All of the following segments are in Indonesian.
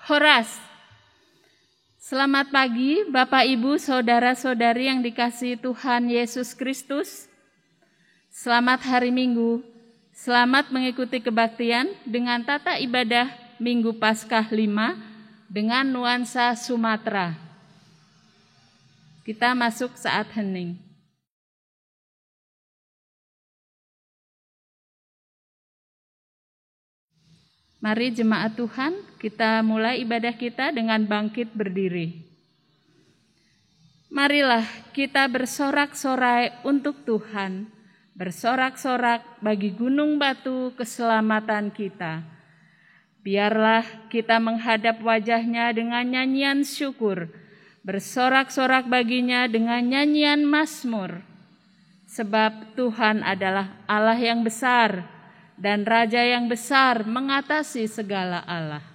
Horas. Selamat pagi Bapak Ibu Saudara-saudari yang dikasihi Tuhan Yesus Kristus. Selamat hari Minggu. Selamat mengikuti kebaktian dengan tata ibadah Minggu Paskah 5 dengan nuansa Sumatera. Kita masuk saat hening. Mari jemaat Tuhan, kita mulai ibadah kita dengan bangkit berdiri. Marilah kita bersorak-sorai untuk Tuhan, bersorak-sorak bagi gunung batu keselamatan kita. Biarlah kita menghadap wajah-Nya dengan nyanyian syukur, bersorak-sorak baginya dengan nyanyian mazmur. Sebab Tuhan adalah Allah yang besar, dan Raja yang besar mengatasi segala Allah.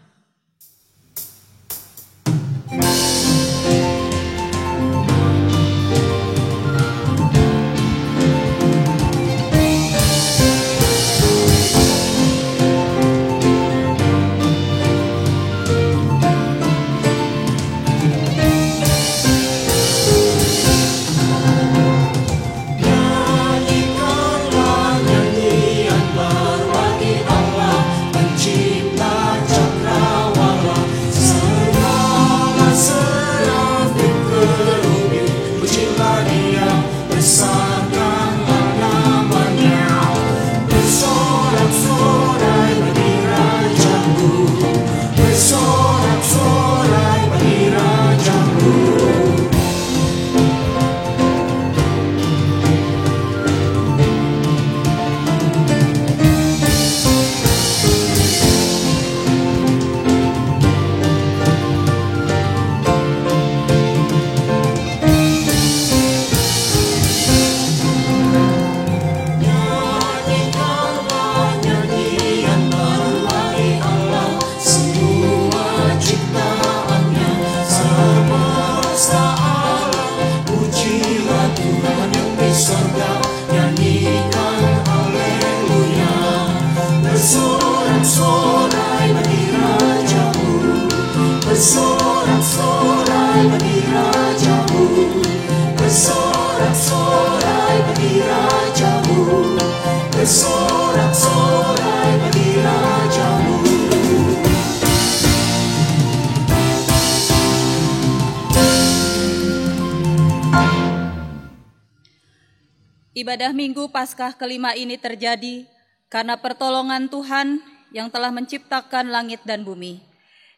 Ibadah Minggu Paskah kelima ini terjadi karena pertolongan Tuhan yang telah menciptakan langit dan bumi,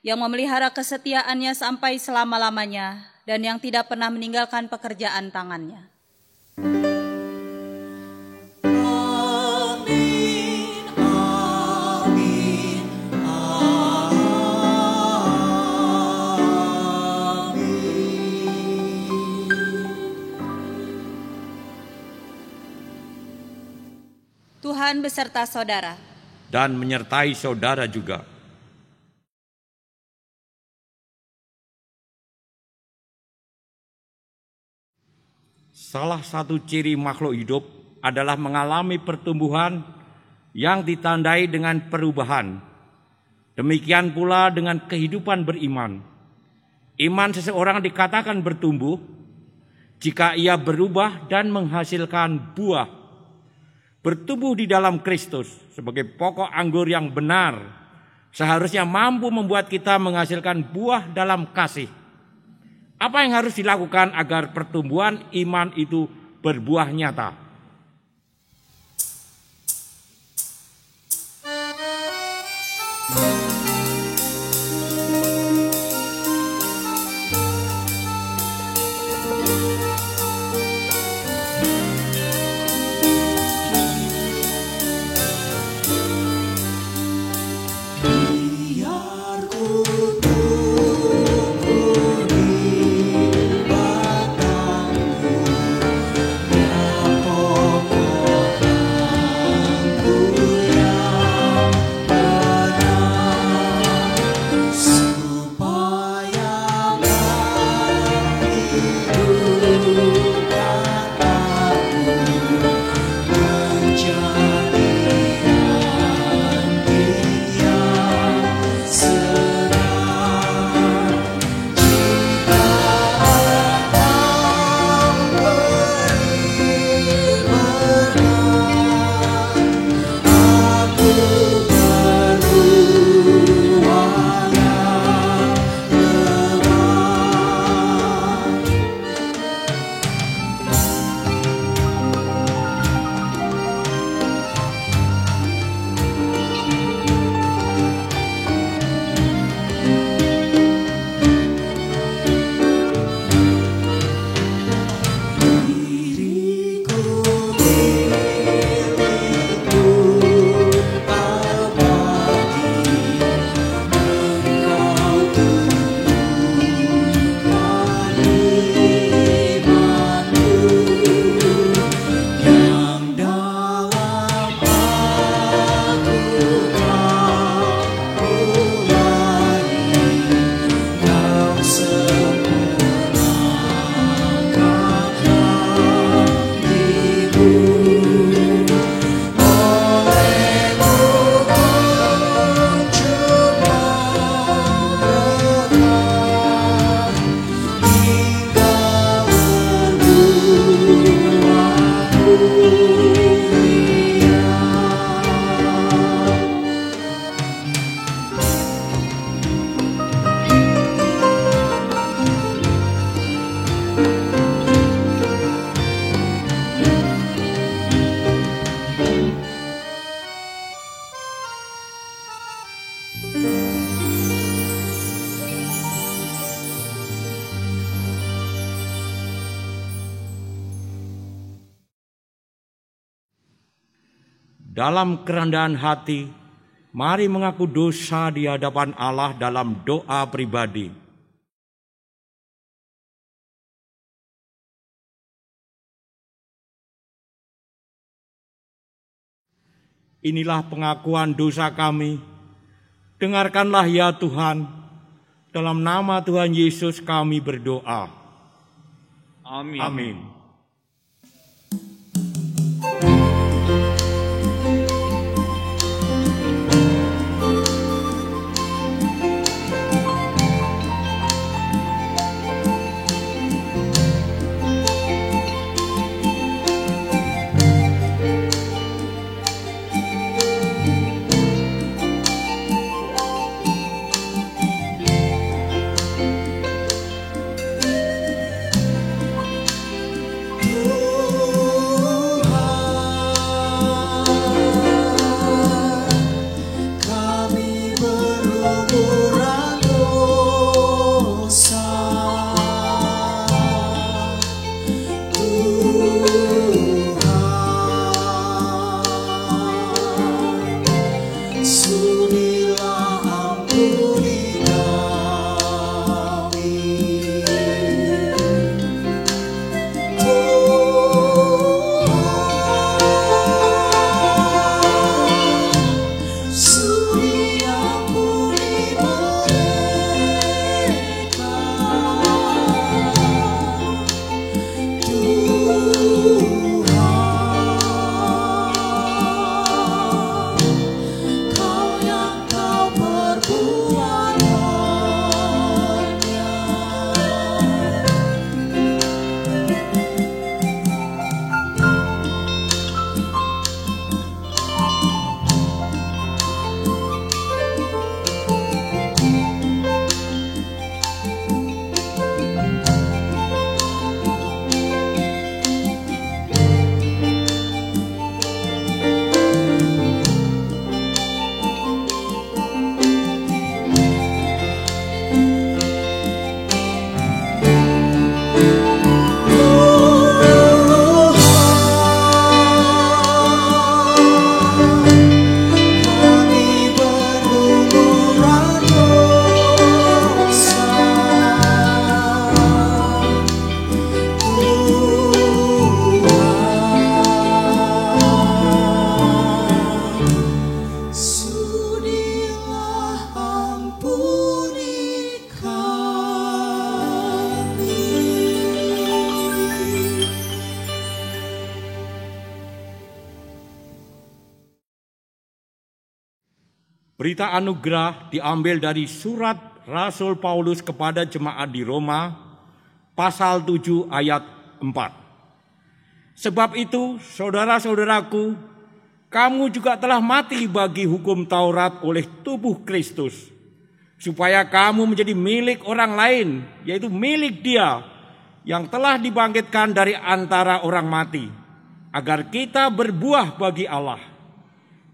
yang memelihara kesetiaannya sampai selama-lamanya, dan yang tidak pernah meninggalkan pekerjaan tangannya. Tuhan beserta saudara. Dan menyertai saudara juga. Salah satu ciri makhluk hidup adalah mengalami pertumbuhan yang ditandai dengan perubahan. Demikian pula dengan kehidupan beriman. Iman seseorang dikatakan bertumbuh jika ia berubah dan menghasilkan buah. Bertumbuh di dalam Kristus sebagai pokok anggur yang benar seharusnya mampu membuat kita menghasilkan buah dalam kasih. Apa yang harus dilakukan agar pertumbuhan iman itu berbuah nyata? dalam kerendahan hati, mari mengaku dosa di hadapan Allah dalam doa pribadi. Inilah pengakuan dosa kami. Dengarkanlah ya Tuhan, dalam nama Tuhan Yesus kami berdoa. Amin. Amin. Berita anugerah diambil dari surat Rasul Paulus kepada jemaat di Roma, pasal 7 ayat 4. Sebab itu, saudara-saudaraku, kamu juga telah mati bagi hukum Taurat oleh tubuh Kristus, supaya kamu menjadi milik orang lain, yaitu milik Dia yang telah dibangkitkan dari antara orang mati, agar kita berbuah bagi Allah.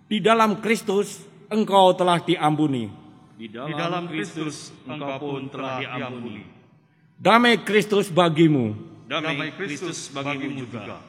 Di dalam Kristus engkau telah diampuni. Di dalam Kristus engkau pun telah diampuni. Damai Kristus bagimu. Damai Kristus bagimu juga.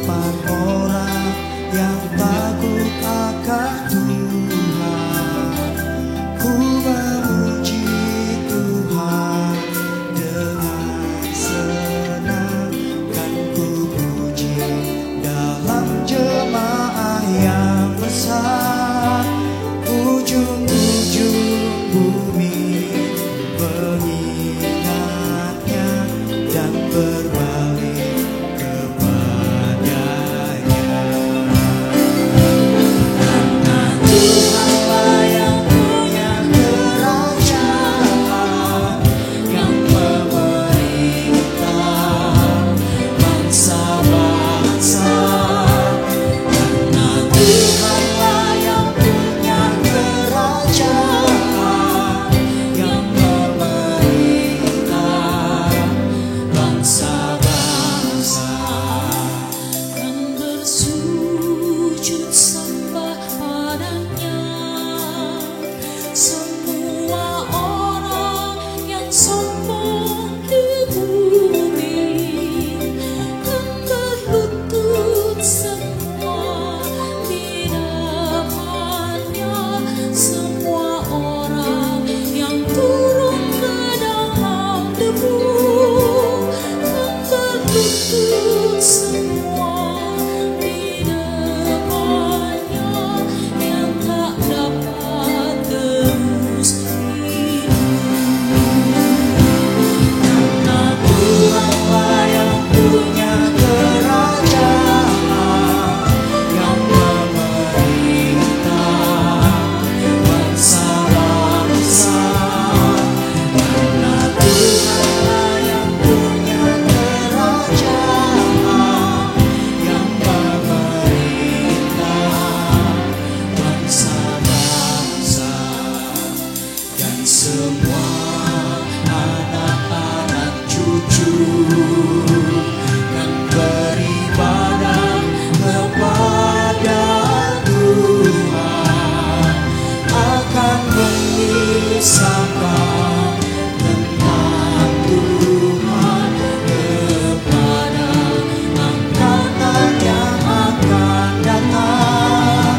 hadapan orang yang takut akan Tuhan. Ku memuji Tuhan dengan senang, kan ku puji dalam jemaah yang besar. Ujung-ujung bumi mengingatnya dan berbalik kepadanya. Karena Tuhanlah yang punya kerajaan, yang memerintah bangsa-bangsa. Karena Tuhanlah yang punya kerajaan, yang memerintah bangsa-bangsa. Kan bersujud sembah padanya semua orang yang sombong di bumi, kan berlutut semua di depannya, semua orang yang turun ke dalam debu, kan berlutut semua di depannya, yang tak dapat terus Karena Tuhanlah yang punya kerajaan, yang memerintah bangsa-bangsa. Karena Tuhanlah yang punya kerajaan, yang memerintah bangsa-bangsa. Dan semua anak-anak cucu kan beribadah kepada Tuhan, akan mengisahkan tentang Tuhan kepada angkatan yang akan datang,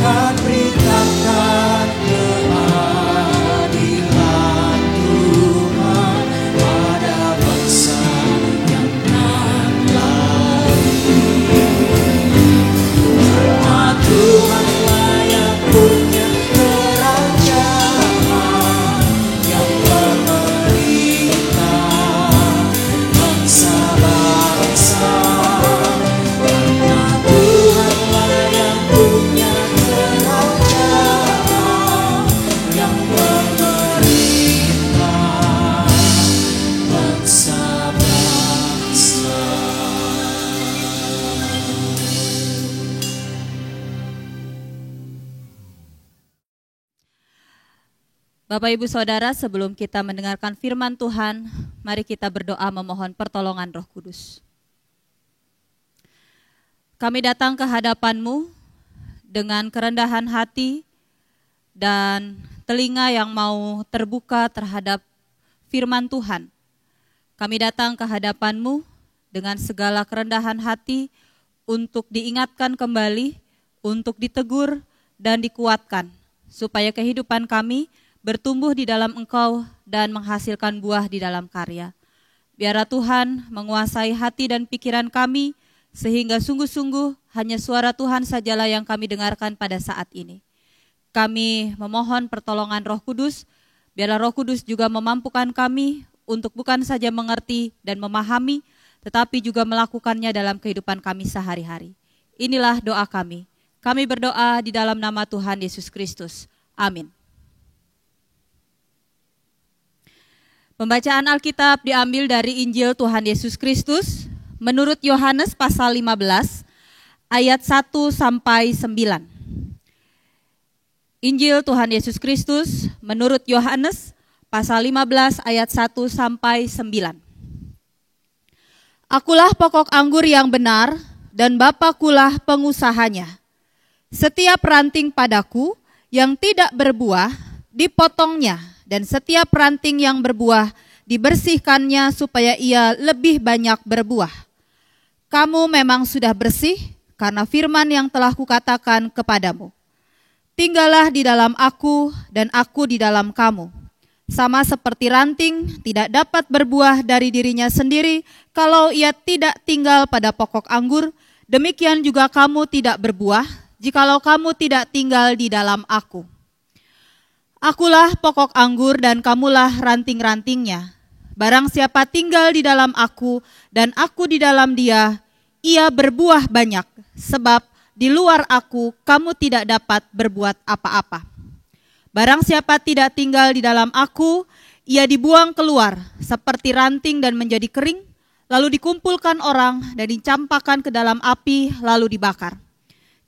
kan beritakan keadilan Tuhan pada bangsa yang nan lagi. Karena Tuhanlah yang punya kerajaan, yang memerintah bangsa-bangsa. Karena Tuhanlah yang punya kerajaan, yang memerintah bangsa-bangsa. Bapak Ibu Saudara, sebelum kita mendengarkan firman Tuhan, mari kita berdoa memohon pertolongan Roh Kudus. Kami datang ke hadapan-Mu dengan kerendahan hati dan telinga yang mau terbuka terhadap firman Tuhan. Kami datang ke hadapan-Mu dengan segala kerendahan hati untuk diingatkan kembali, untuk ditegur dan dikuatkan, supaya kehidupan kami bertumbuh di dalam Engkau dan menghasilkan buah di dalam karya. Biarlah Tuhan menguasai hati dan pikiran kami, sehingga sungguh-sungguh hanya suara Tuhan sajalah yang kami dengarkan pada saat ini. Kami memohon pertolongan Roh Kudus, biarlah Roh Kudus juga memampukan kami untuk bukan saja mengerti dan memahami, tetapi juga melakukannya dalam kehidupan kami sehari-hari. Inilah doa kami. Kami berdoa di dalam nama Tuhan Yesus Kristus. Amin. Pembacaan Alkitab diambil dari Injil Tuhan Yesus Kristus menurut Yohanes pasal 15 ayat 1 sampai 9. Injil Tuhan Yesus Kristus menurut Yohanes pasal 15 ayat 1 sampai 9. Akulah pokok anggur yang benar dan Bapakulah pengusahanya. Setiap ranting padaku yang tidak berbuah dipotongnya, dan setiap ranting yang berbuah dibersihkannya supaya ia lebih banyak berbuah. kamu memang sudah bersih karena firman yang telah kukatakan kepadamu. Tinggallah di dalam aku dan aku di dalam kamu. Sama seperti ranting tidak dapat berbuah dari dirinya sendiri kalau ia tidak tinggal pada pokok anggur, demikian juga kamu tidak berbuah jikalau kamu tidak tinggal di dalam aku. Akulah pokok anggur dan kamulah ranting-rantingnya. Barang siapa tinggal di dalam aku dan aku di dalam dia, ia berbuah banyak, sebab di luar aku kamu tidak dapat berbuat apa-apa. Barang siapa tidak tinggal di dalam aku, ia dibuang keluar seperti ranting dan menjadi kering, lalu dikumpulkan orang dan dicampakkan ke dalam api lalu dibakar.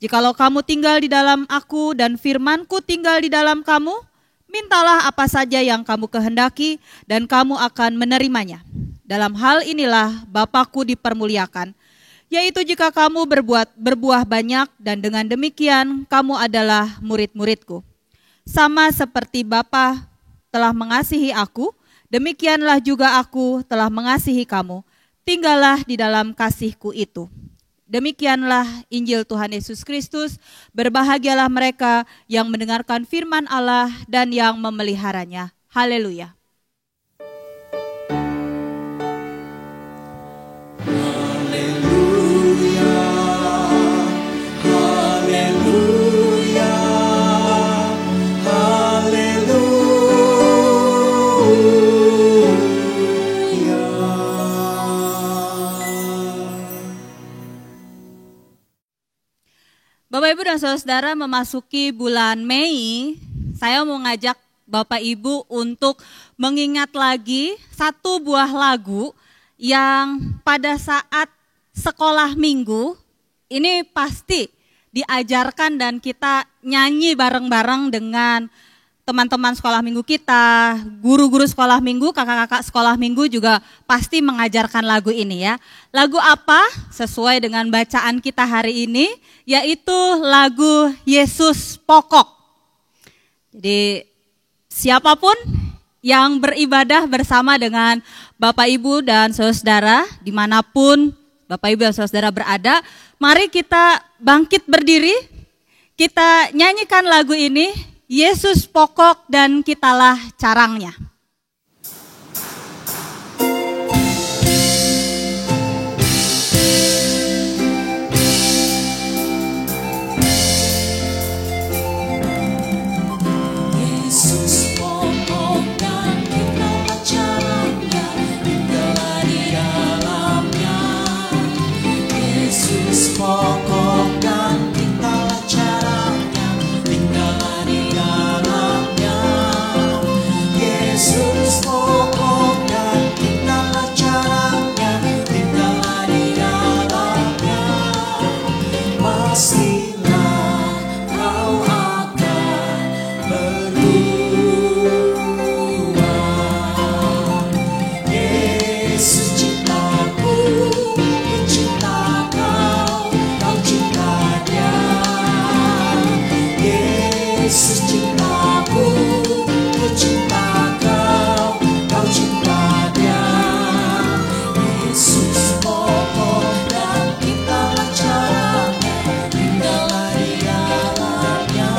Jikalau kamu tinggal di dalam aku dan firmanku tinggal di dalam kamu, mintalah apa saja yang kamu kehendaki dan kamu akan menerimanya. Dalam hal inilah Bapa-Ku dipermuliakan, yaitu jika kamu berbuah banyak dan dengan demikian kamu adalah murid-muridku. Sama seperti Bapa telah mengasihi aku, demikianlah juga aku telah mengasihi kamu. Tinggallah di dalam kasihku itu. Demikianlah Injil Tuhan Yesus Kristus. Berbahagialah mereka yang mendengarkan firman Allah dan yang memeliharanya. Haleluya. Bapak Ibu dan Saudara, memasuki bulan Mei, saya mau ngajak Bapak Ibu untuk mengingat lagi satu buah lagu yang pada saat sekolah minggu ini pasti diajarkan dan kita nyanyi bareng-bareng dengan teman-teman sekolah minggu kita, guru-guru sekolah minggu, kakak-kakak sekolah minggu juga pasti mengajarkan lagu ini ya. Lagu apa? Sesuai dengan bacaan kita hari ini, yaitu lagu Yesus Pokok. Jadi siapapun yang beribadah bersama dengan Bapak Ibu dan Saudara, dimanapun Bapak Ibu dan Saudara berada, mari kita bangkit berdiri, kita nyanyikan lagu ini, Yesus Pokok dan kitalah carangnya. Yesus pokok dan kitalah caranya, tinggallah di dalamnya. Yesus pokok dan kitalah caranya, tinggallah di dalamnya. Yesus pokok dan kitalah caranya, tinggallah di dalamnya. Pastilah kau akan berubah. Yesus cintaku, ku cinta kau, kau cinta dia. Yesus cintaku, ku cinta kau, kau cinta dia. Yesus pokok dan kitalah caranya, tinggallah di dalamnya.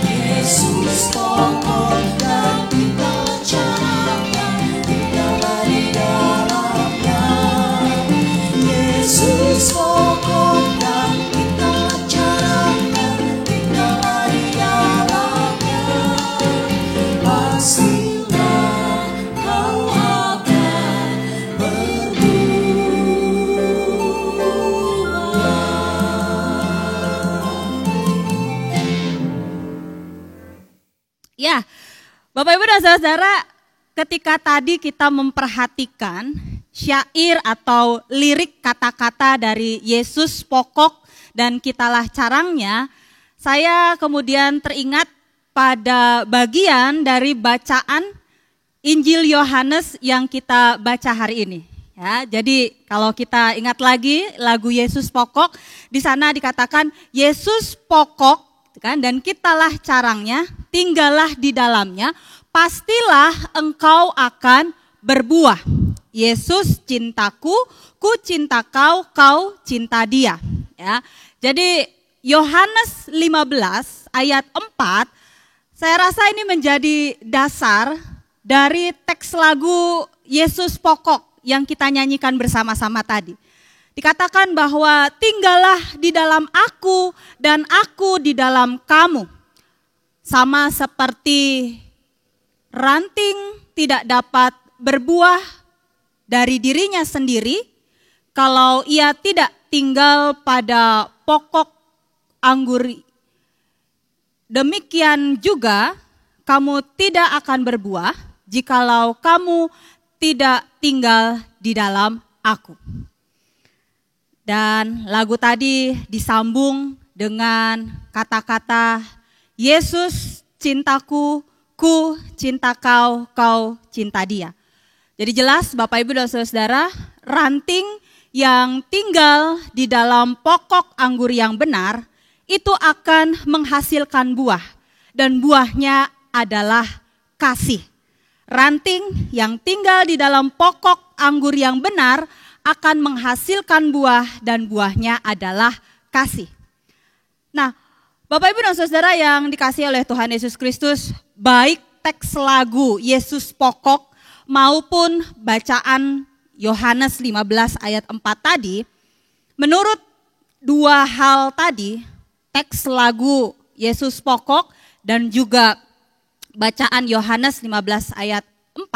Yesus pokok dan kitalah caranya, tinggallah di dalamnya. Yesus pokok dan kitalah caranya, tinggallah di dalamnya. Pastilah kau akan berubah. Ya, Bapak Ibu dan Saudara, ketika tadi kita memperhatikan syair atau lirik kata-kata dari Yesus Pokok dan kitalah carangnya, saya kemudian teringat pada bagian dari bacaan Injil Yohanes yang kita baca hari ini. Ya, jadi kalau kita ingat lagi lagu Yesus Pokok, di sana dikatakan Yesus pokok kan, dan kitalah carangnya, tinggallah di dalamnya, pastilah engkau akan berbuah. Yesus cintaku, ku cinta kau, kau cinta dia. Ya. Jadi Yohanes 15 ayat 4, saya rasa ini menjadi dasar dari teks lagu Yesus pokok yang kita nyanyikan bersama-sama tadi. Dikatakan bahwa tinggallah di dalam aku dan aku di dalam kamu. Sama seperti ranting tidak dapat berbuah dari dirinya sendiri kalau ia tidak tinggal pada pokok anggur. Demikian juga kamu tidak akan berbuah jikalau kamu tidak tinggal di dalam aku. Dan lagu tadi disambung dengan kata-kata Yesus cintaku, ku cinta kau, kau cinta dia. Jadi jelas Bapak Ibu dan Saudara, ranting yang tinggal di dalam pokok anggur yang benar itu akan menghasilkan buah, dan buahnya adalah kasih. Ranting yang tinggal di dalam pokok anggur yang benar akan menghasilkan buah, dan buahnya adalah kasih. Nah, Bapak Ibu dan Saudara yang dikasihi oleh Tuhan Yesus Kristus, baik teks lagu Yesus pokok maupun bacaan Yohanes 15 ayat 4 tadi, menurut dua hal tadi, teks lagu Yesus pokok dan juga bacaan Yohanes 15 ayat 4,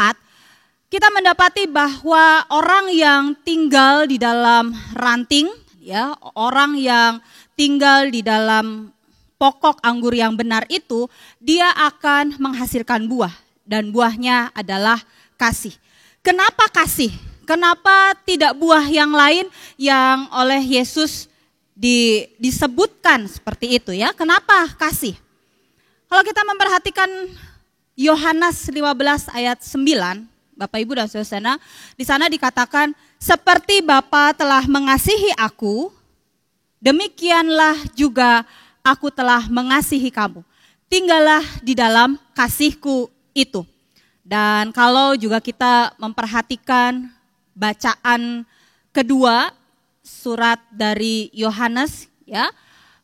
kita mendapati bahwa orang yang tinggal di dalam ranting, ya, orang yang tinggal di dalam pokok anggur yang benar itu, dia akan menghasilkan buah, dan buahnya adalah kasih. Kenapa kasih? Kenapa tidak buah yang lain yang oleh Yesus disebutkan seperti itu, ya? Kenapa kasih? Kalau kita memperhatikan Yohanes 15 ayat 9, Bapak Ibu dan Saudara, di sana dikatakan, seperti Bapa telah mengasihi aku, demikianlah juga aku telah mengasihi kamu. Tinggallah di dalam kasihku itu. Dan kalau juga kita memperhatikan bacaan kedua surat dari Yohanes, ya,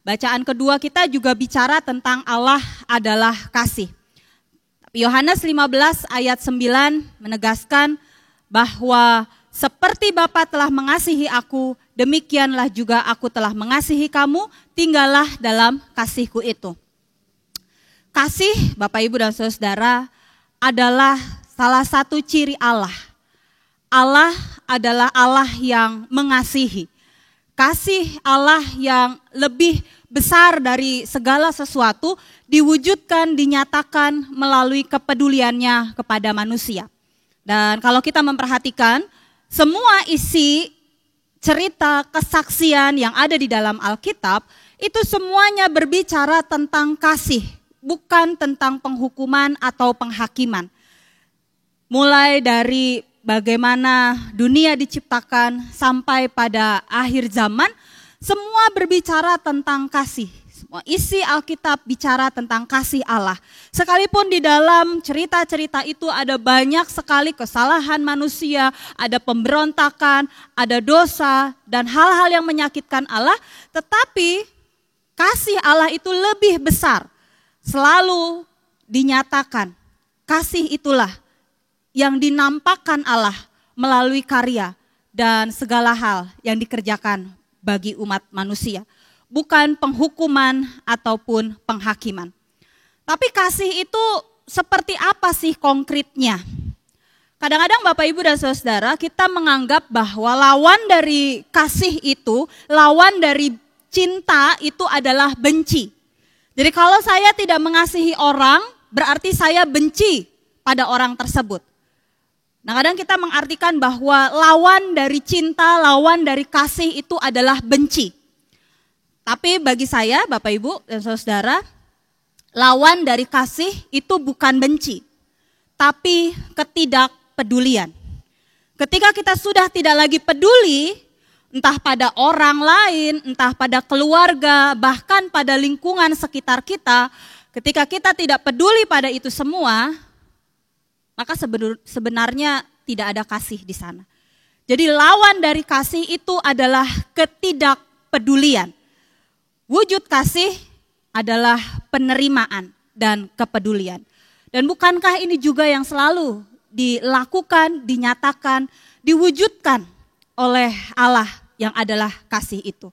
bacaan kedua kita juga bicara tentang Allah adalah kasih. Yohanes 15 ayat 9 menegaskan bahwa seperti Bapa telah mengasihi aku, demikianlah juga aku telah mengasihi kamu, tinggallah dalam kasihku itu. Kasih, Bapak Ibu dan Saudara, adalah salah satu ciri Allah. Allah adalah Allah yang mengasihi. Kasih Allah yang lebih besar dari segala sesuatu diwujudkan, dinyatakan melalui kepeduliannya kepada manusia. Dan kalau kita memperhatikan semua isi cerita kesaksian yang ada di dalam Alkitab, itu semuanya berbicara tentang kasih, bukan tentang penghukuman atau penghakiman. Mulai dari bagaimana dunia diciptakan sampai pada akhir zaman, semua berbicara tentang kasih. Semua isi Alkitab bicara tentang kasih Allah. Sekalipun di dalam cerita-cerita itu ada banyak sekali kesalahan manusia, ada pemberontakan, ada dosa, dan hal-hal yang menyakitkan Allah, tetapi kasih Allah itu lebih besar. Selalu dinyatakan, kasih itulah yang dinampakkan Allah melalui karya dan segala hal yang dikerjakan bagi umat manusia. Bukan penghukuman ataupun penghakiman. Tapi kasih itu seperti apa sih konkretnya? Kadang-kadang Bapak Ibu dan Saudara, kita menganggap bahwa lawan dari kasih itu, lawan dari cinta itu adalah benci. Jadi kalau saya tidak mengasihi orang, berarti saya benci pada orang tersebut. Nah, kadang kita mengartikan bahwa lawan dari cinta, lawan dari kasih itu adalah benci. Tapi bagi saya, Bapak Ibu dan Saudara, lawan dari kasih itu bukan benci, tapi ketidakpedulian. Ketika kita sudah tidak lagi peduli, entah pada orang lain, entah pada keluarga, bahkan pada lingkungan sekitar kita, ketika kita tidak peduli pada itu semua, maka sebenarnya tidak ada kasih di sana. Jadi lawan dari kasih itu adalah ketidakpedulian. Wujud kasih adalah penerimaan dan kepedulian. Dan bukankah ini juga yang selalu dilakukan, dinyatakan, diwujudkan oleh Allah yang adalah kasih itu.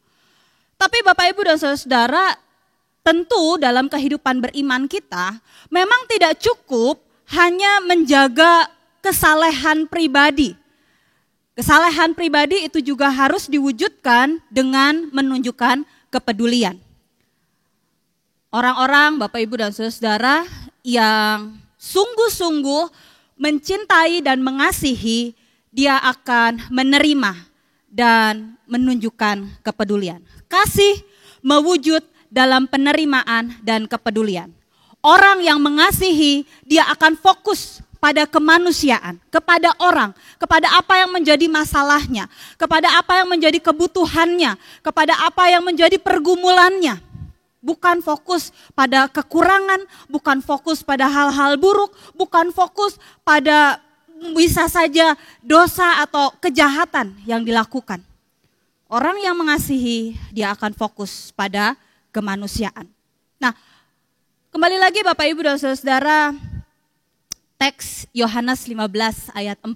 Tapi Bapak Ibu dan Saudara, tentu dalam kehidupan beriman kita memang tidak cukup hanya menjaga kesalehan pribadi. Kesalehan pribadi itu juga harus diwujudkan dengan menunjukkan kepedulian. Orang-orang Bapak Ibu dan Saudara yang sungguh-sungguh mencintai dan mengasihi, dia akan menerima dan menunjukkan kepedulian. Kasih mewujud dalam penerimaan dan kepedulian. Orang yang mengasihi, dia akan fokus pada kemanusiaan, kepada orang, kepada apa yang menjadi masalahnya, kepada apa yang menjadi kebutuhannya, kepada apa yang menjadi pergumulannya. Bukan fokus pada kekurangan, bukan fokus pada hal-hal buruk, bukan fokus pada bisa saja dosa atau kejahatan yang dilakukan. Orang yang mengasihi, dia akan fokus pada kemanusiaan. Nah, kembali lagi Bapak Ibu dan Saudara, teks Yohanes 15 ayat 4.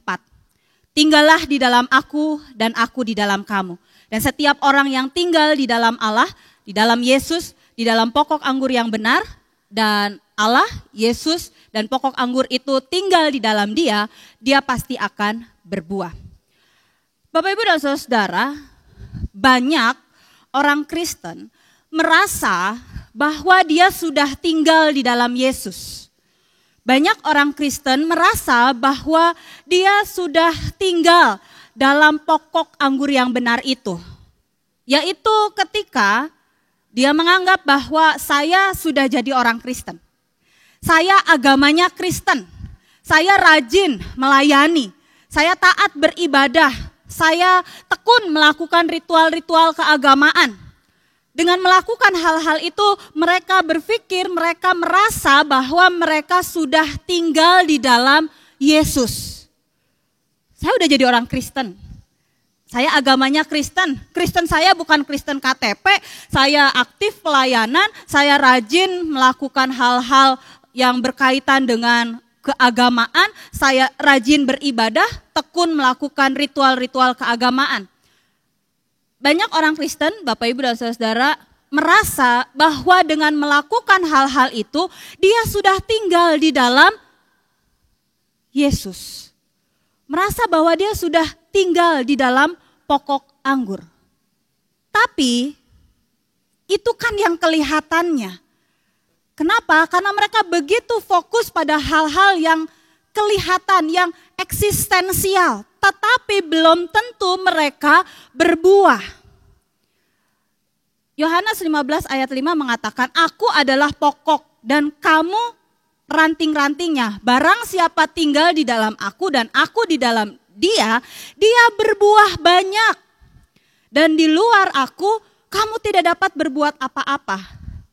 Tinggallah di dalam aku dan aku di dalam kamu. Dan setiap orang yang tinggal di dalam Allah, di dalam Yesus, di dalam pokok anggur yang benar, dan Allah, Yesus, dan pokok anggur itu tinggal di dalam dia, dia pasti akan berbuah. Bapak Ibu dan Saudara, banyak orang Kristen merasa bahwa dia sudah tinggal di dalam Yesus. Banyak orang Kristen merasa bahwa dia sudah tinggal dalam pokok anggur yang benar itu. Yaitu ketika dia menganggap bahwa saya sudah jadi orang Kristen. Saya agamanya Kristen. Saya rajin melayani. Saya taat beribadah. Saya tekun melakukan ritual-ritual keagamaan. Dengan melakukan hal-hal itu, mereka berpikir, mereka merasa bahwa mereka sudah tinggal di dalam Yesus. Saya udah jadi orang Kristen. Saya agamanya Kristen. Kristen saya bukan Kristen KTP. Saya aktif pelayanan. Saya rajin melakukan hal-hal yang berkaitan dengan keagamaan. Saya rajin beribadah, tekun melakukan ritual-ritual keagamaan. Banyak orang Kristen, Bapak Ibu dan Saudara, merasa bahwa dengan melakukan hal-hal itu, dia sudah tinggal di dalam Yesus. Merasa bahwa dia sudah tinggal di dalam pokok anggur. Tapi, itu kan yang kelihatannya. Kenapa? Karena mereka begitu fokus pada hal-hal yang kelihatan, yang eksistensial. Tetapi belum tentu mereka berbuah. Yohanes 15 ayat 5 mengatakan, aku adalah pokok dan kamu ranting-rantingnya. Barang siapa tinggal di dalam aku dan aku di dalam dia, dia berbuah banyak. Dan di luar aku, kamu tidak dapat berbuat apa-apa.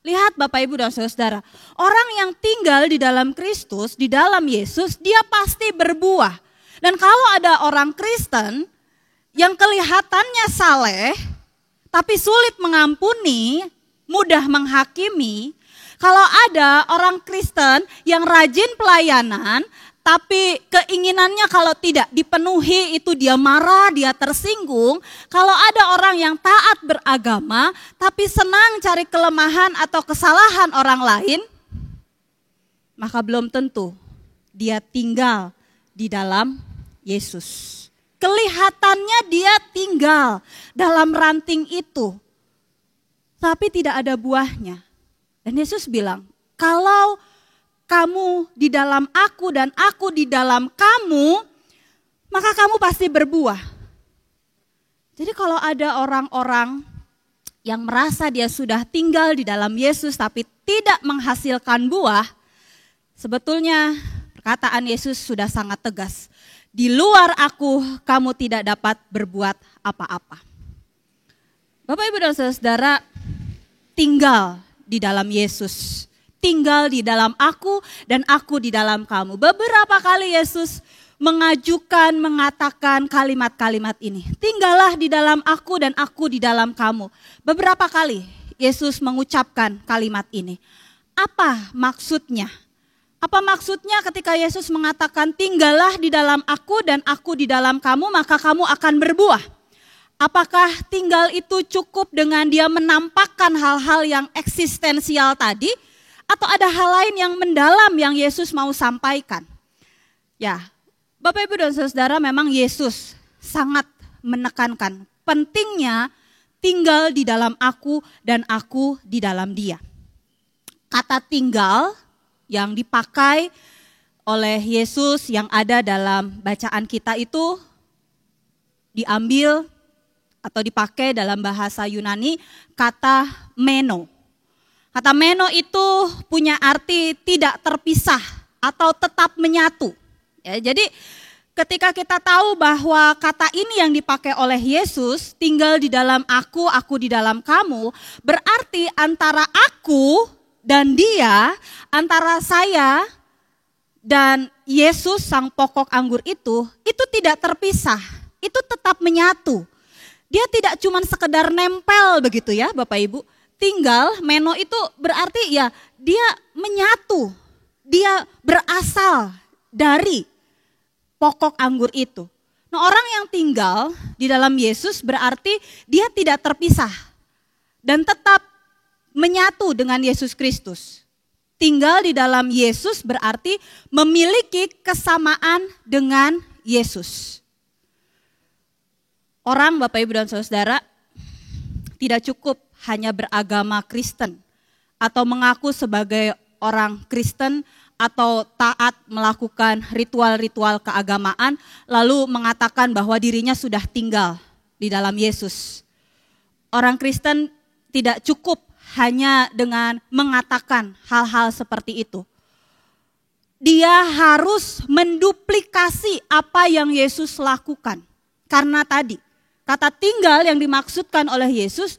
Lihat Bapak Ibu dan Saudara, orang yang tinggal di dalam Kristus, di dalam Yesus, dia pasti berbuah. Dan kalau ada orang Kristen yang kelihatannya saleh, tapi sulit mengampuni, mudah menghakimi. Kalau ada orang Kristen yang rajin pelayanan, tapi keinginannya kalau tidak dipenuhi itu dia marah, dia tersinggung. Kalau ada orang yang taat beragama, tapi senang cari kelemahan atau kesalahan orang lain, maka belum tentu dia tinggal di dalam Yesus. Kelihatannya dia tinggal dalam ranting itu, tapi tidak ada buahnya. Dan Yesus bilang, kalau kamu di dalam aku dan aku di dalam kamu, maka kamu pasti berbuah. Jadi kalau ada orang-orang yang merasa dia sudah tinggal di dalam Yesus tapi tidak menghasilkan buah, sebetulnya perkataan Yesus sudah sangat tegas. Di luar aku, kamu tidak dapat berbuat apa-apa. Bapak Ibu dan Saudara, tinggal di dalam Yesus. Tinggal di dalam aku dan aku di dalam kamu. Beberapa kali Yesus mengatakan kalimat-kalimat ini. Tinggallah di dalam aku dan aku di dalam kamu. Beberapa kali Yesus mengucapkan kalimat ini. Apa maksudnya? Apa maksudnya ketika Yesus mengatakan tinggallah di dalam aku dan aku di dalam kamu maka kamu akan berbuah? Apakah tinggal itu cukup dengan dia menampakkan hal-hal yang eksistensial tadi? Atau ada hal lain yang mendalam yang Yesus mau sampaikan? Ya, Bapak Ibu dan Saudara, memang Yesus sangat menekankan pentingnya tinggal di dalam aku dan aku di dalam dia. Kata tinggal yang dipakai oleh Yesus yang ada dalam bacaan kita itu diambil atau dipakai dalam bahasa Yunani kata meno. Kata meno itu punya arti tidak terpisah atau tetap menyatu. Ya, jadi ketika kita tahu bahwa kata ini yang dipakai oleh Yesus, tinggal di dalam aku di dalam kamu, berarti antara aku dan dia, antara saya dan Yesus sang pokok anggur itu tidak terpisah, itu tetap menyatu. Dia tidak cuma sekedar nempel begitu ya Bapak Ibu. Tinggal, meno itu berarti ya dia menyatu, dia berasal dari pokok anggur itu. Nah, orang yang tinggal di dalam Yesus berarti dia tidak terpisah dan tetap menyatu dengan Yesus Kristus. Tinggal di dalam Yesus berarti memiliki kesamaan dengan Yesus. Orang Bapak Ibu dan Saudara tidak cukup hanya beragama Kristen atau mengaku sebagai orang Kristen atau taat melakukan ritual-ritual keagamaan lalu mengatakan bahwa dirinya sudah tinggal di dalam Yesus. Orang Kristen tidak cukup hanya dengan mengatakan hal-hal seperti itu. Dia harus menduplikasi apa yang Yesus lakukan. Karena tadi, kata tinggal yang dimaksudkan oleh Yesus,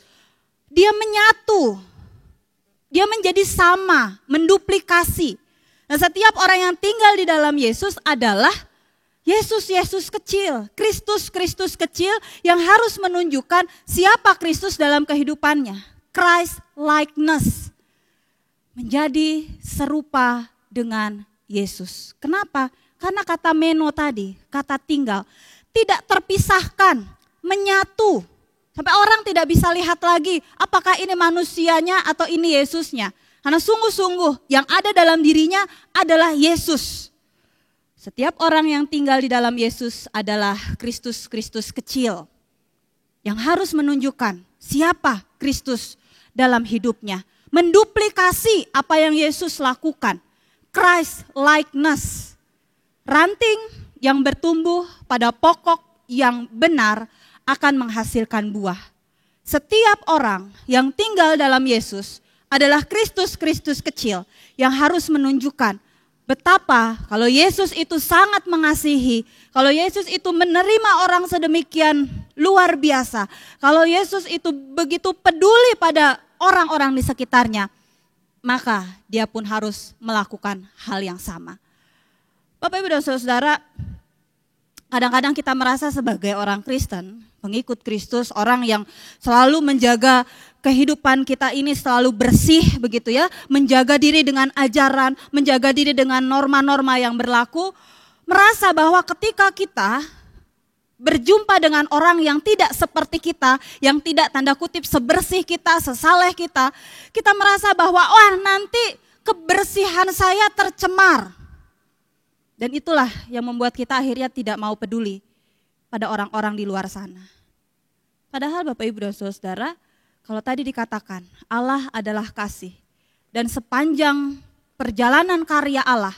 dia menyatu. Dia menjadi sama, menduplikasi. Nah, setiap orang yang tinggal di dalam Yesus adalah Yesus kecil, Kristus kecil yang harus menunjukkan siapa Kristus dalam kehidupannya. Christ likeness, menjadi serupa dengan Yesus. Kenapa? Karena kata meno tadi, kata tinggal, tidak terpisahkan, menyatu. Sampai orang tidak bisa lihat lagi apakah ini manusianya atau ini Yesusnya. Karena sungguh-sungguh yang ada dalam dirinya adalah Yesus. Setiap orang yang tinggal di dalam Yesus adalah Kristus kecil. Yang harus menunjukkan siapa Kristus dalam hidupnya. Menduplikasi apa yang Yesus lakukan. Christ likeness. Ranting yang bertumbuh pada pokok yang benar akan menghasilkan buah. Setiap orang yang tinggal dalam Yesus adalah Kristus kecil yang harus menunjukkan betapa kalau Yesus itu sangat mengasihi, kalau Yesus itu menerima orang sedemikian luar biasa, kalau Yesus itu begitu peduli pada orang-orang di sekitarnya, maka dia pun harus melakukan hal yang sama. Bapak Ibu dan Saudara, kadang-kadang kita merasa sebagai orang Kristen, pengikut Kristus, orang yang selalu menjaga kehidupan kita ini selalu bersih begitu ya, menjaga diri dengan ajaran, menjaga diri dengan norma-norma yang berlaku, merasa bahwa ketika kita berjumpa dengan orang yang tidak seperti kita, yang tidak tanda kutip sebersih kita, sesaleh kita, kita merasa bahwa nanti kebersihan saya tercemar. Dan itulah yang membuat kita akhirnya tidak mau peduli pada orang-orang di luar sana. Padahal Bapak Ibu dan Saudara, kalau tadi dikatakan Allah adalah kasih dan sepanjang perjalanan karya Allah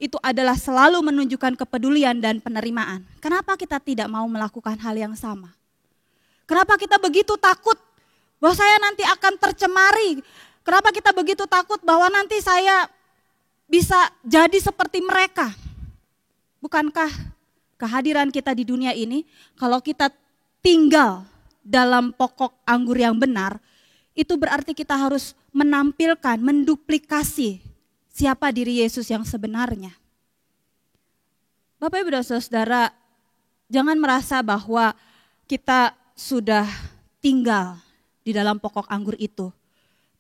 itu adalah selalu menunjukkan kepedulian dan penerimaan. Kenapa kita tidak mau melakukan hal yang sama? Kenapa kita begitu takut bahwa saya nanti akan tercemari? Kenapa kita begitu takut bahwa nanti saya bisa jadi seperti mereka? Bukankah kehadiran kita di dunia ini, kalau kita tinggal dalam pokok anggur yang benar, itu berarti kita harus menampilkan, menduplikasi siapa diri Yesus yang sebenarnya. Bapak Ibu dan Saudara, jangan merasa bahwa kita sudah tinggal di dalam pokok anggur itu,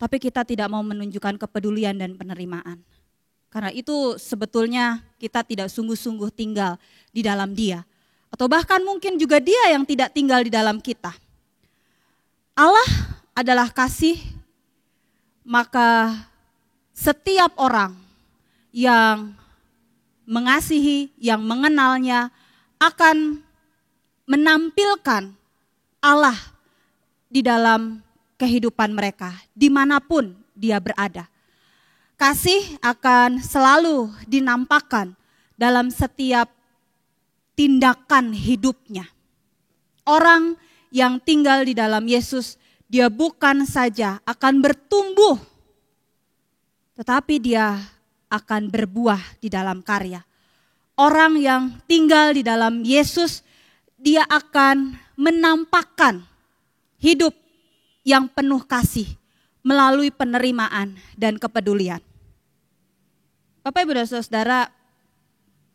tapi kita tidak mau menunjukkan kepedulian dan penerimaan. Karena itu sebetulnya kita tidak sungguh-sungguh tinggal di dalam Dia. Atau bahkan mungkin juga Dia yang tidak tinggal di dalam kita. Allah adalah kasih, maka setiap orang yang mengasihi, yang mengenalnya akan menampilkan Allah di dalam kehidupan mereka, dimanapun dia berada. Kasih akan selalu dinampakkan dalam setiap tindakan hidupnya. Orang yang tinggal di dalam Yesus, dia bukan saja akan bertumbuh, tetapi dia akan berbuah di dalam karya. Orang yang tinggal di dalam Yesus, dia akan menampakkan hidup yang penuh kasih melalui penerimaan dan kepedulian. Bapak Ibu dan Saudara,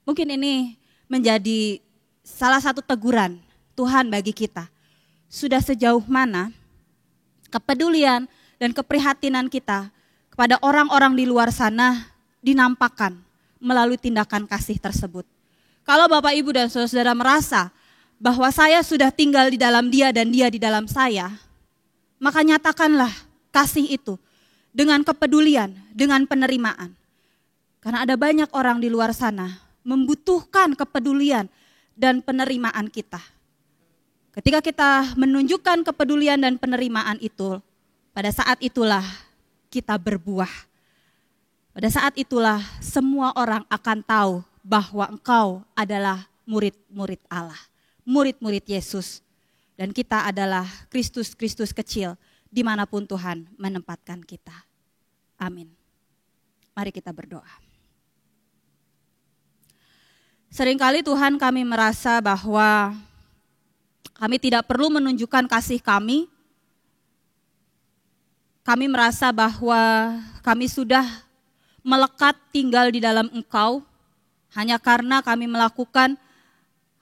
mungkin ini menjadi salah satu teguran Tuhan bagi kita. Sudah sejauh mana kepedulian dan keprihatinan kita kepada orang-orang di luar sana dinampakkan melalui tindakan kasih tersebut. Kalau Bapak Ibu dan Saudara merasa bahwa saya sudah tinggal di dalam Dia dan Dia di dalam saya, maka nyatakanlah kasih itu dengan kepedulian, dengan penerimaan. Karena ada banyak orang di luar sana membutuhkan kepedulian dan penerimaan kita. Ketika kita menunjukkan kepedulian dan penerimaan itu, pada saat itulah kita berbuah. Pada saat itulah semua orang akan tahu bahwa engkau adalah murid-murid Allah, murid-murid Yesus. Dan kita adalah Kristus-Kristus kecil dimanapun Tuhan menempatkan kita. Amin. Mari kita berdoa. Seringkali Tuhan kami merasa bahwa kami tidak perlu menunjukkan kasih kami. Kami merasa bahwa kami sudah melekat tinggal di dalam Engkau hanya karena kami melakukan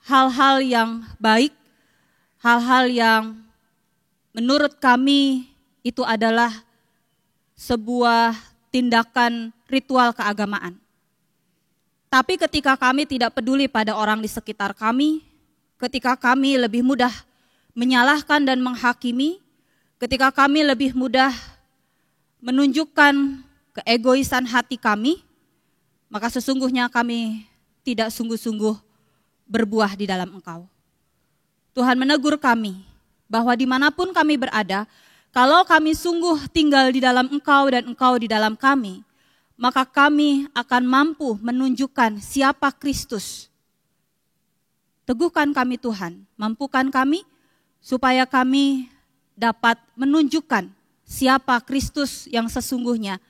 hal-hal yang baik, hal-hal yang menurut kami itu adalah sebuah tindakan ritual keagamaan. Tapi ketika kami tidak peduli pada orang di sekitar kami, ketika kami lebih mudah menyalahkan dan menghakimi, ketika kami lebih mudah menunjukkan keegoisan hati kami, maka sesungguhnya kami tidak sungguh-sungguh berbuah di dalam Engkau. Tuhan menegur kami bahwa dimanapun kami berada, kalau kami sungguh tinggal di dalam Engkau dan Engkau di dalam kami, maka kami akan mampu menunjukkan siapa Kristus. Teguhkan kami Tuhan, mampukan kami supaya kami dapat menunjukkan siapa Kristus yang sesungguhnya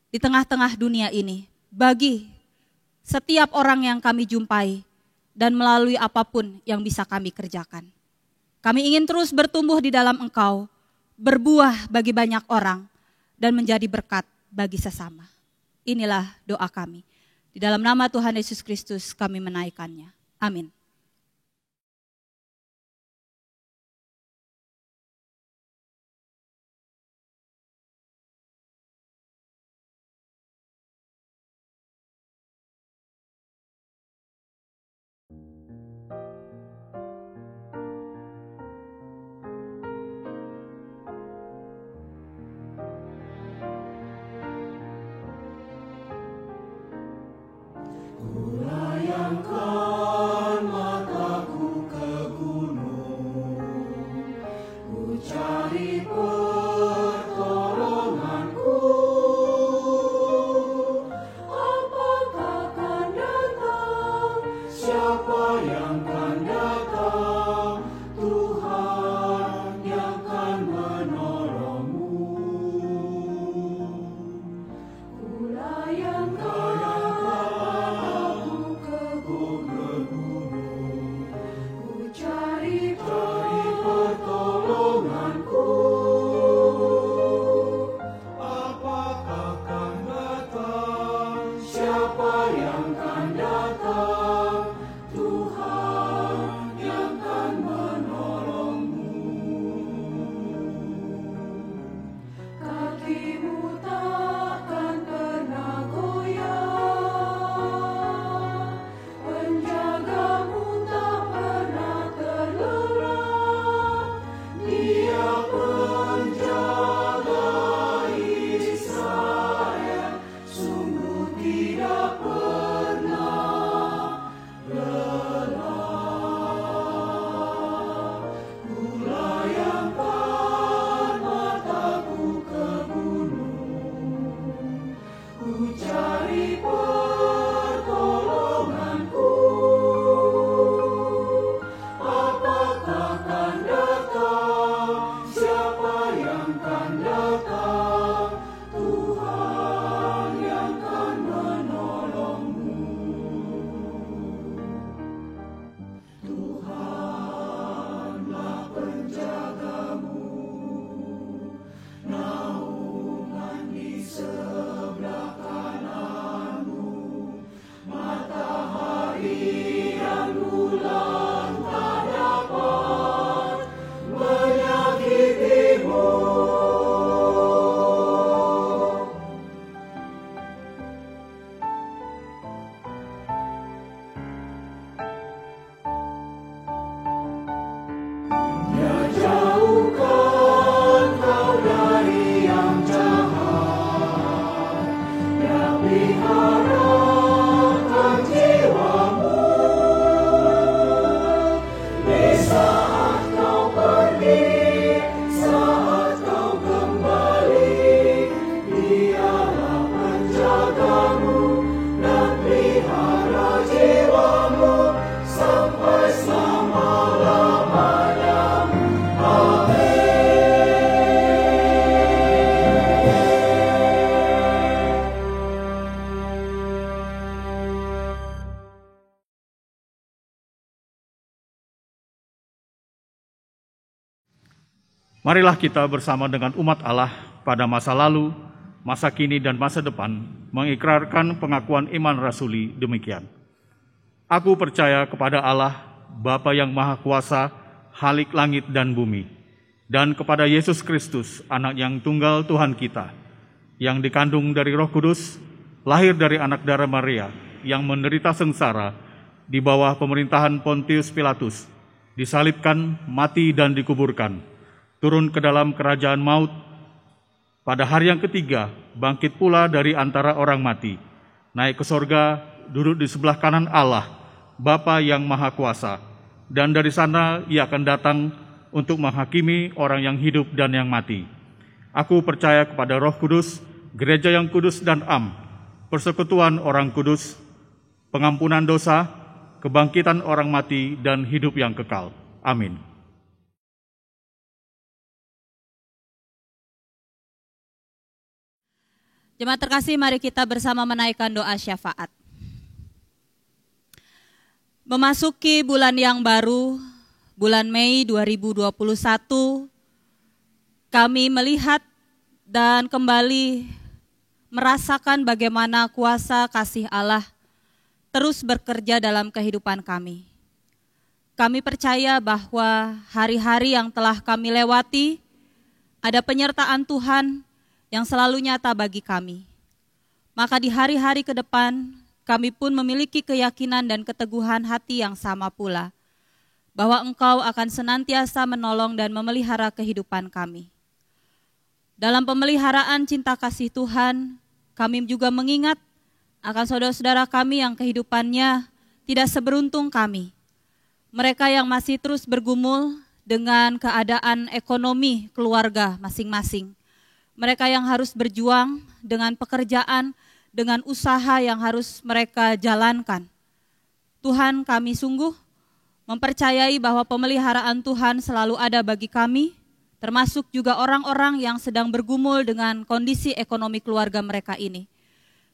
di tengah-tengah dunia ini bagi setiap orang yang kami jumpai dan melalui apapun yang bisa kami kerjakan. Kami ingin terus bertumbuh di dalam Engkau, berbuah bagi banyak orang dan menjadi berkat bagi sesama. Inilah doa kami. Di dalam nama Tuhan Yesus Kristus kami menaikkannya. Amin. Ku layangkan Marilah kita bersama dengan umat Allah pada masa lalu, masa kini, dan masa depan mengikrarkan pengakuan iman rasuli demikian. Aku percaya kepada Allah, Bapa yang Maha Kuasa, Khalik langit dan bumi, dan kepada Yesus Kristus, Anak yang tunggal Tuhan kita, yang dikandung dari Roh Kudus, lahir dari anak darah Maria, yang menderita sengsara di bawah pemerintahan Pontius Pilatus, disalibkan, mati, dan dikuburkan, turun ke dalam kerajaan maut, pada hari yang ketiga bangkit pula dari antara orang mati, naik ke sorga, duduk di sebelah kanan Allah, Bapa yang Maha Kuasa, dan dari sana Ia akan datang untuk menghakimi orang yang hidup dan yang mati. Aku percaya kepada Roh Kudus, gereja yang kudus dan am, persekutuan orang kudus, pengampunan dosa, kebangkitan orang mati, dan hidup yang kekal. Amin. Jemaat terkasih, mari kita bersama menaikkan doa syafaat. Memasuki bulan yang baru, bulan Mei 2021, kami melihat dan kembali merasakan bagaimana kuasa kasih Allah terus bekerja dalam kehidupan kami. Kami percaya bahwa hari-hari yang telah kami lewati, ada penyertaan Tuhan yang selalu nyata bagi kami. Maka di hari-hari ke depan, kami pun memiliki keyakinan dan keteguhan hati yang sama pula, bahwa Engkau akan senantiasa menolong dan memelihara kehidupan kami. Dalam pemeliharaan cinta kasih Tuhan, kami juga mengingat akan saudara-saudara kami yang kehidupannya tidak seberuntung kami. Mereka yang masih terus bergumul dengan keadaan ekonomi keluarga masing-masing. Mereka yang harus berjuang dengan pekerjaan, dengan usaha yang harus mereka jalankan. Tuhan, kami sungguh mempercayai bahwa pemeliharaan Tuhan selalu ada bagi kami, termasuk juga orang-orang yang sedang bergumul dengan kondisi ekonomi keluarga mereka ini.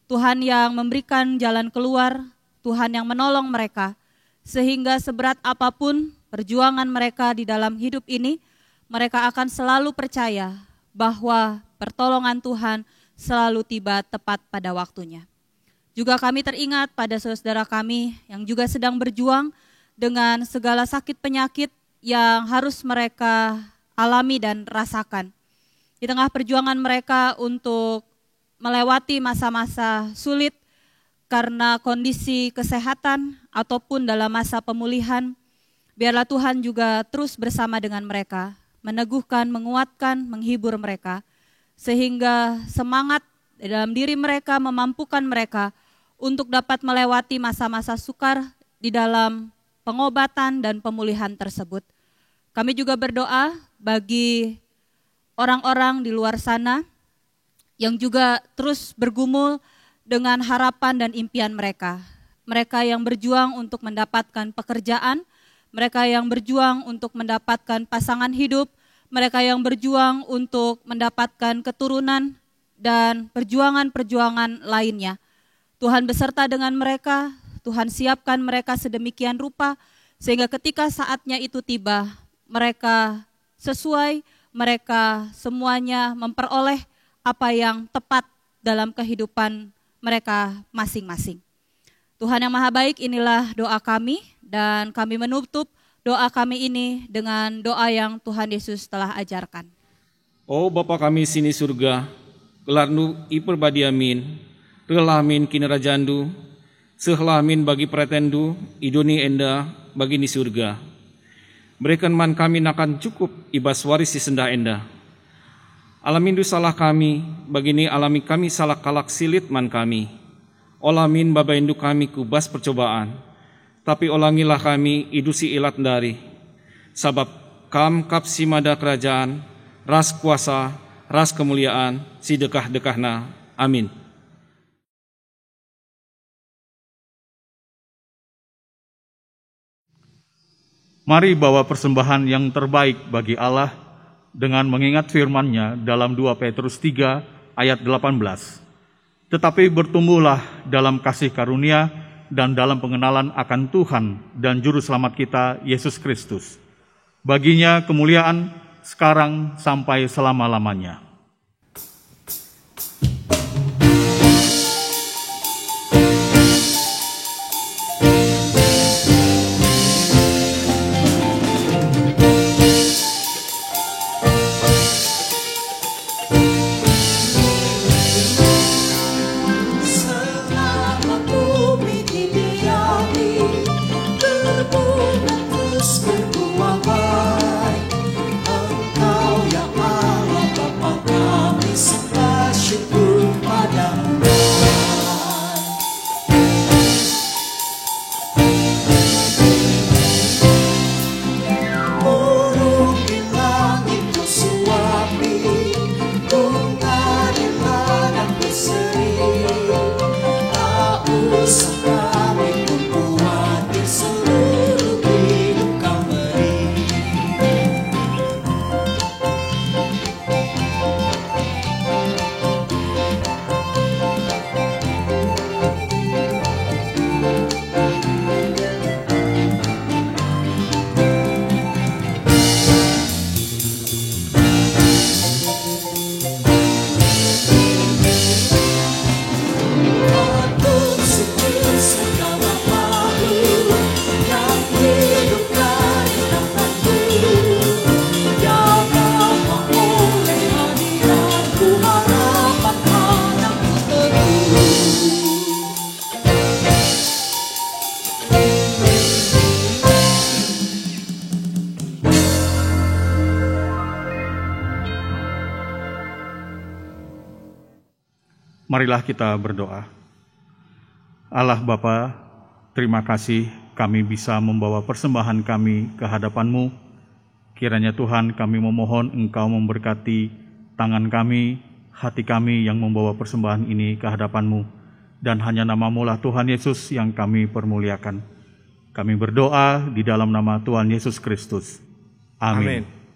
Tuhan yang memberikan jalan keluar, Tuhan yang menolong mereka, sehingga seberat apapun perjuangan mereka di dalam hidup ini, mereka akan selalu percaya bahwa pertolongan Tuhan selalu tiba tepat pada waktunya. Juga kami teringat pada saudara kami yang juga sedang berjuang dengan segala sakit penyakit yang harus mereka alami dan rasakan. Di tengah perjuangan mereka untuk melewati masa-masa sulit karena kondisi kesehatan ataupun dalam masa pemulihan, biarlah Tuhan juga terus bersama dengan mereka, meneguhkan, menguatkan, menghibur mereka, sehingga semangat dalam diri mereka memampukan mereka untuk dapat melewati masa-masa sukar di dalam pengobatan dan pemulihan tersebut. Kami juga berdoa bagi orang-orang di luar sana yang juga terus bergumul dengan harapan dan impian mereka. Mereka yang berjuang untuk mendapatkan pekerjaan, mereka yang berjuang untuk mendapatkan pasangan hidup, mereka yang berjuang untuk mendapatkan keturunan dan perjuangan-perjuangan lainnya. Tuhan beserta dengan mereka, Tuhan siapkan mereka sedemikian rupa, sehingga ketika saatnya itu tiba, mereka sesuai, mereka semuanya memperoleh apa yang tepat dalam kehidupan mereka masing-masing. Tuhan yang Maha Baik, inilah doa kami, dan kami menutup doa kami ini dengan doa yang Tuhan Yesus telah ajarkan. O Bapa kami sini surga, gelarnu iperbadiamin, relamin kini rajandu, sehlamin bagi pretendu, idoni enda bagi ni surga. Berikan man kami nakan cukup ibas waris si senda enda. Alamindu salah kami, bagini alami kami salah kalak silit man kami. Olamin babaindu kami kubas percobaan. Tapi olangilah kami idusi ilat dari. Sabab kam kap si mada kerajaan, ras kuasa, ras kemuliaan, si dekah-dekahna. Amin. Mari bawa persembahan yang terbaik bagi Allah dengan mengingat firman-Nya dalam 2 Petrus 3 ayat 18. Tetapi bertumbuhlah dalam kasih karunia dan dalam pengenalan akan Tuhan dan Juru Selamat kita, Yesus Kristus. Baginya kemuliaan sekarang sampai selama-lamanya. Selama bumi didiami, berbunga terus berbuah baik. Engkau ya Allah Bapa kami, segala syukur padamu. Burung di langit bersuapi, bunga di ladang berseri. Tak usah kami membuat di seluruh hidup kau beri. Patut syukur segala makhluk yang hidupkan hidupku. Ya Bapa, oleh hadiratku harapan anakku teguh. Marilah kita berdoa. Allah Bapa, terima kasih kami bisa membawa persembahan kami ke hadapan-Mu. Kiranya Tuhan, kami memohon Engkau memberkati tangan kami, hati kami yang membawa persembahan ini ke hadapan-Mu. Dan hanya nama-Mu lah Tuhan Yesus yang kami permuliakan. Kami berdoa di dalam nama Tuhan Yesus Kristus. Amin.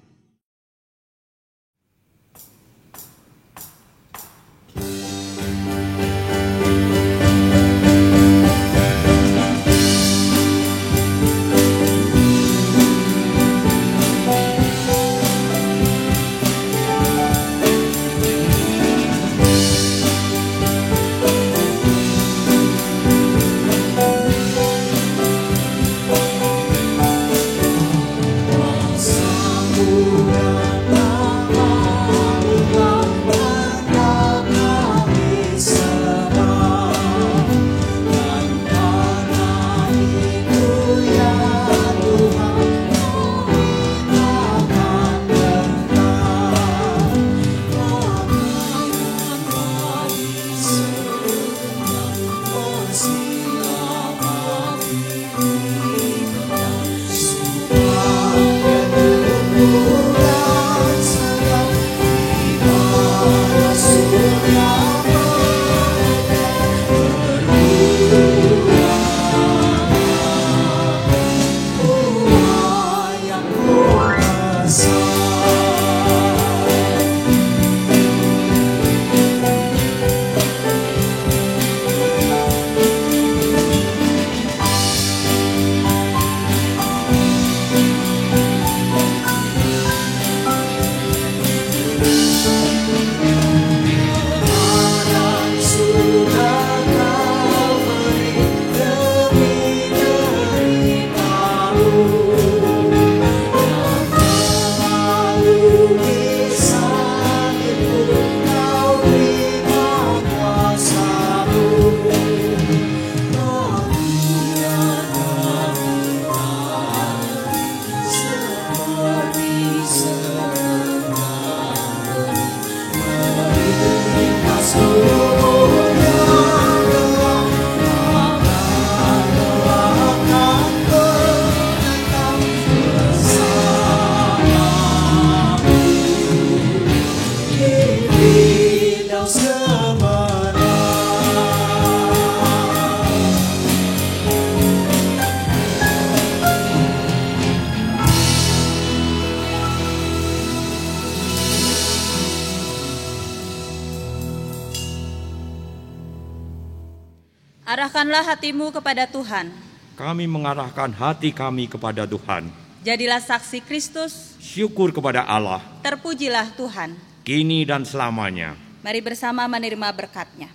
Arahkanlah hatimu kepada Tuhan. Kami mengarahkan hati kami kepada Tuhan. Jadilah saksi Kristus, Syukur kepada Allah, terpujilah Tuhan. kini dan selamanya. Mari bersama menerima berkat-Nya.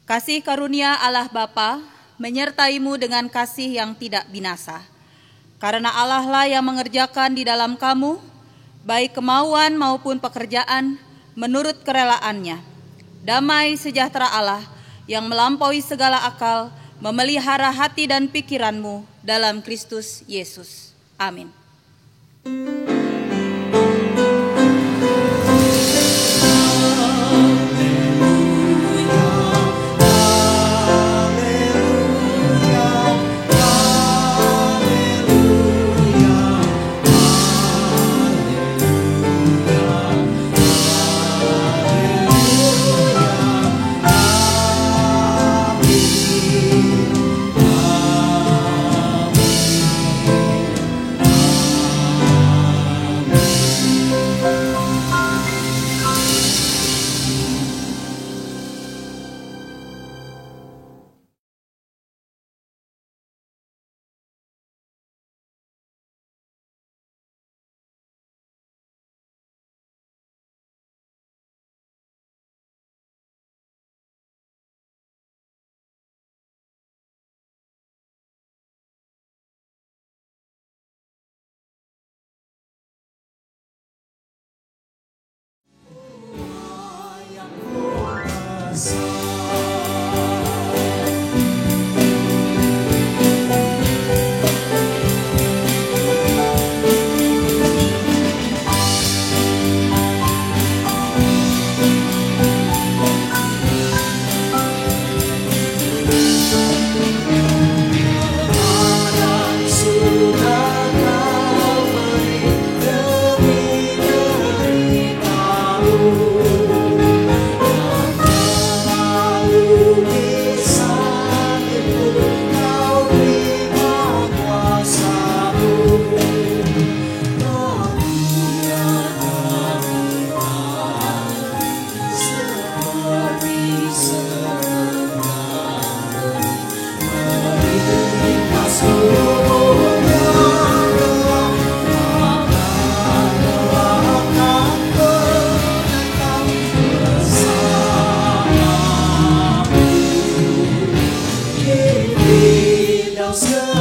Kasih karunia Allah Bapa menyertaimu dengan kasih yang tidak binasa. Karena Allah lah yang mengerjakan di dalam kamu, baik kemauan maupun pekerjaan, menurut kerelaannya. Damai sejahtera Allah yang melampaui segala akal, memelihara hati dan pikiranmu dalam Kristus Yesus. Amin. Sekarang